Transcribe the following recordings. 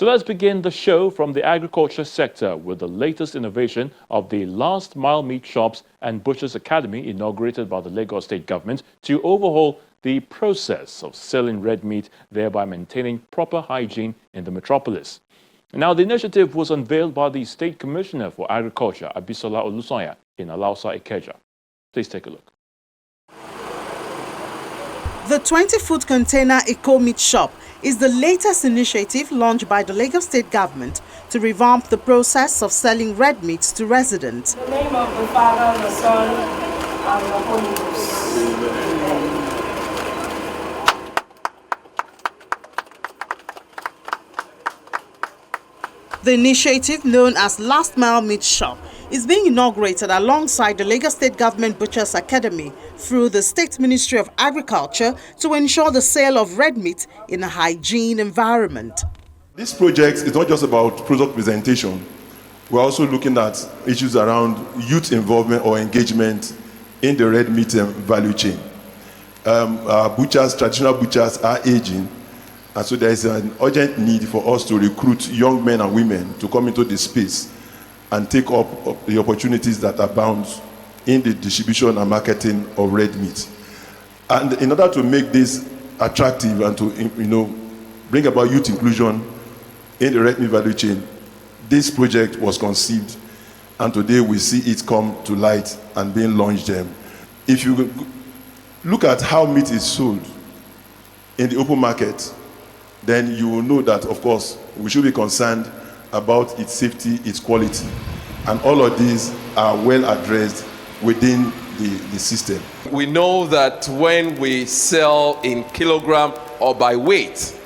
So let's begin the show from the agriculture sector with the latest innovation of the Last Mile Meat Shops and Butchers Academy inaugurated by the Lagos State Government to overhaul the process of selling red meat, thereby maintaining proper hygiene in the metropolis. Now, the initiative was unveiled by the State Commissioner for Agriculture, Abisola Olusanya, in Alausa, Ikeja. Please take a look. The 20-foot container Eco Meat Shop is the latest initiative launched by the Lagos State Government to revamp the process of selling red meat to residents. In the name of the Father, the Son, and the Holy Ghost. The initiative, known as Last Mile Meat Shop, is being inaugurated alongside the Lagos State Government Butchers Academy through the State Ministry of Agriculture to ensure the sale of red meat in a hygiene environment. This project is not just about product presentation. We're also looking at issues around youth involvement or engagement in the red meat value chain. Our butchers, traditional butchers, are aging, and so there is an urgent need for us to recruit young men and women to come into this space and take up the opportunities that abound in the distribution and marketing of red meat. And in order to make this attractive and to bring about youth inclusion in the red meat value chain, this project was conceived, and today we see it come to light and being launched. If you look at how meat is sold in the open market, then you will know that, of course, we should be concerned about its safety, its quality. And all of these are well addressed within the system. We know that when we sell in kilogram or by weight,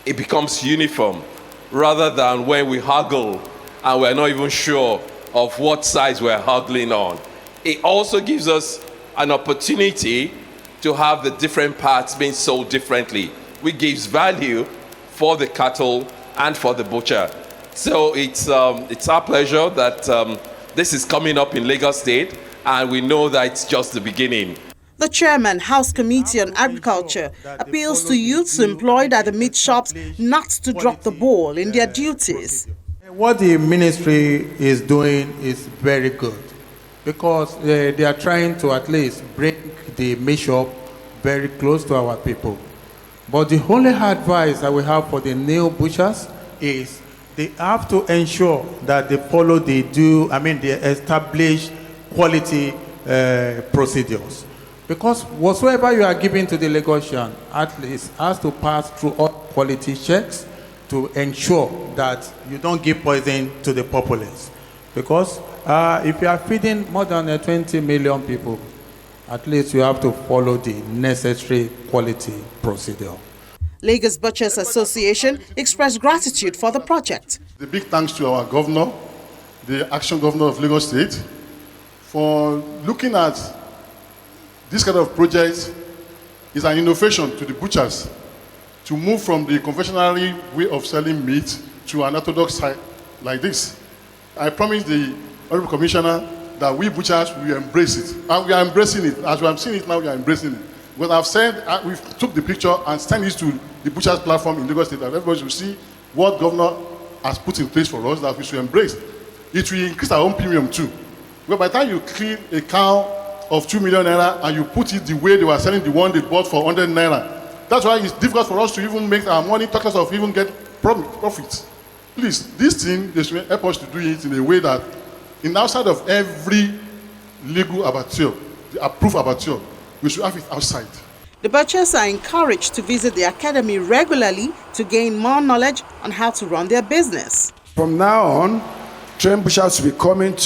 it becomes uniform, rather than when we haggle and we're not even sure of what size we're haggling on. It also gives us an opportunity to have the different parts being sold differently, which gives value for the cattle and for the butcher. So it's our pleasure that this is coming up in Lagos State, and we know that it's just the beginning. The chairman, House Committee on Agriculture, appeals to youths employed at the meat shops not to drop the ball in their duties. What the ministry is doing is very good, because they are trying to at least bring the meat shop very close to our people. But the only advice that we have for the new butchers is they have to ensure that they follow the established quality procedures. Because whatsoever you are giving to the Lagosian, at least has to pass through all quality checks to ensure that you don't give poison to the populace. Because if you are feeding more than 20 million people, at least you have to follow the necessary quality procedure. Lagos Butchers Association expressed gratitude for the project. The big thanks to our governor, the action governor of Lagos State, for looking at this kind of project. Is an innovation to the butchers to move from the conventional way of selling meat to an orthodox side like this. I promise the Honorable Commissioner that we butchers will embrace it, and we are embracing it. As we have seen it now, we are embracing it. What I've said, we took the picture and sent it to the butchers platform in Lagos State, that everybody will see what governor has put in place for us that we should embrace. It will increase our own premium too. But by the time you clean a cow of 2 million naira and you put it the way they were selling the one they bought for 100 naira, that's why it's difficult for us to even make our money, talk us of even get profits. Please, this thing, they should help us to do it in a way that in outside of every legal abattoir, the approved abattoir, we should have it outside. The butchers are encouraged to visit the academy regularly to gain more knowledge on how to run their business. From now on, trained butchers will be coming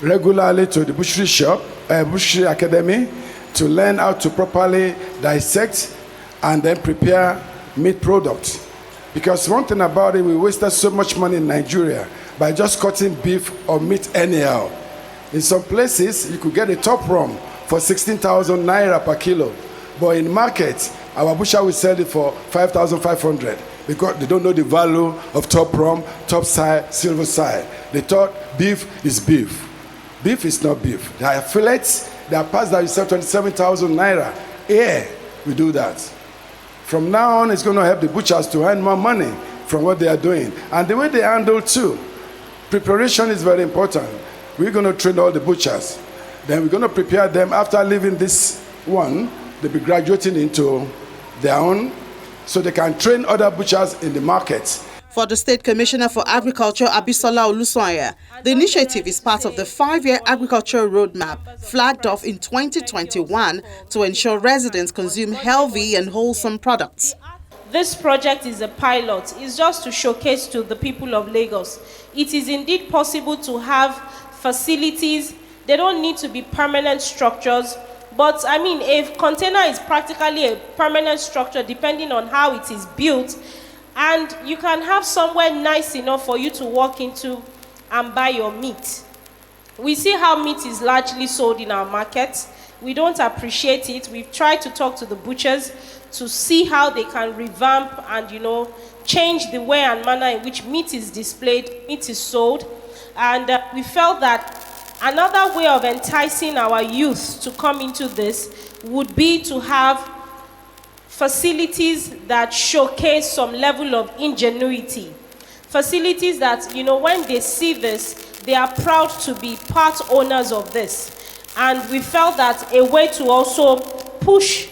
regularly to the butchery academy to learn how to properly dissect and then prepare meat products. Because one thing about it, we wasted so much money in Nigeria by just cutting beef or meat anyhow. In some places, you could get a top rump for 16,000 naira per kilo. But in market, our butcher will sell it for 5,500 because they don't know the value of top rump, top side, silver side. They thought beef is beef. Beef is not beef. There are fillets, there are parts that you sell 27,000 naira. Yeah, we do that. From now on, it's going to help the butchers to earn more money from what they are doing. And the way they handle too, preparation is very important. We're going to train all the butchers. Then we're going to prepare them after leaving this one. They'll be graduating into their own, so they can train other butchers in the market. For the State Commissioner for Agriculture, Abisola Olusonya, the initiative is part of the 5-year agricultural roadmap flagged off in 2021 to ensure residents consume healthy and wholesome products. This project is a pilot. It's just to showcase to the people of Lagos. It is indeed possible to have facilities. They don't need to be permanent structures. But I mean, a container is practically a permanent structure depending on how it is built. And you can have somewhere nice enough for you to walk into and buy your meat. We see how meat is largely sold in our markets. We don't appreciate it. We've tried to talk to the butchers to see how they can revamp and, change the way and manner in which meat is displayed, meat is sold. And we felt that another way of enticing our youth to come into this would be to have facilities that showcase some level of ingenuity. Facilities that, when they see this, they are proud to be part owners of this. And we felt that a way to also push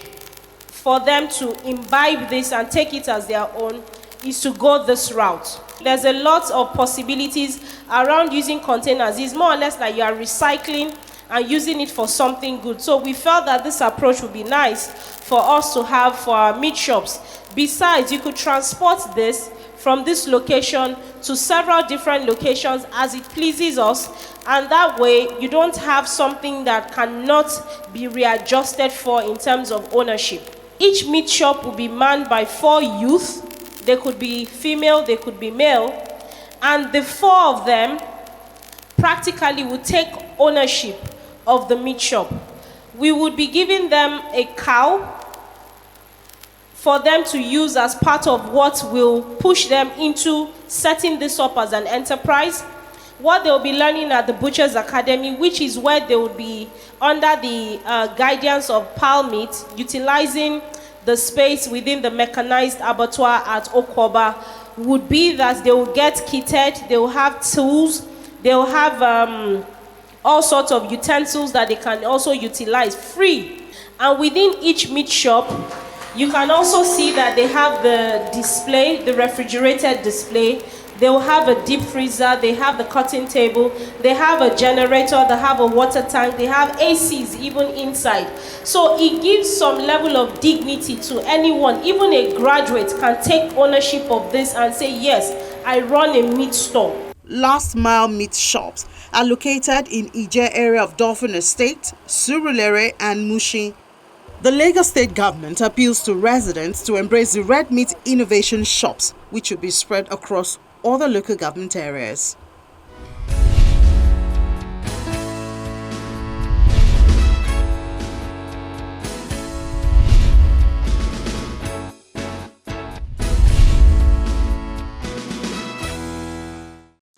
for them to imbibe this and take it as their own is to go this route. There's a lot of possibilities around using containers. It's more or less like you are recycling and using it for something good. So we felt that this approach would be nice for us to have for our meat shops. Besides, you could transport this from this location to several different locations as it pleases us, and that way you don't have something that cannot be readjusted for in terms of ownership. Each meat shop will be manned by 4 youth. They could be female, they could be male, and the 4 of them practically would take ownership of the meat shop. We would be giving them a cow for them to use as part of what will push them into setting this up as an enterprise. What they'll be learning at the Butchers Academy, which is where they will be under the guidance of PALMEAT, utilizing the space within the mechanized abattoir at Okwoba, would be that they will get kitted, they will have tools, they will have all sorts of utensils that they can also utilize free. And within each meat shop, you can also see that they have the display, the refrigerated display. They will have a deep freezer, they have the cutting table, they have a generator, they have a water tank, they have ACs even inside. So it gives some level of dignity to anyone. Even a graduate can take ownership of this and say, yes, I run a meat store. Last mile meat shops are located in Ije area of Dolphin Estate, Surulere and Mushin. The Lagos State government appeals to residents to embrace the red meat innovation shops, which should be spread across other local government areas.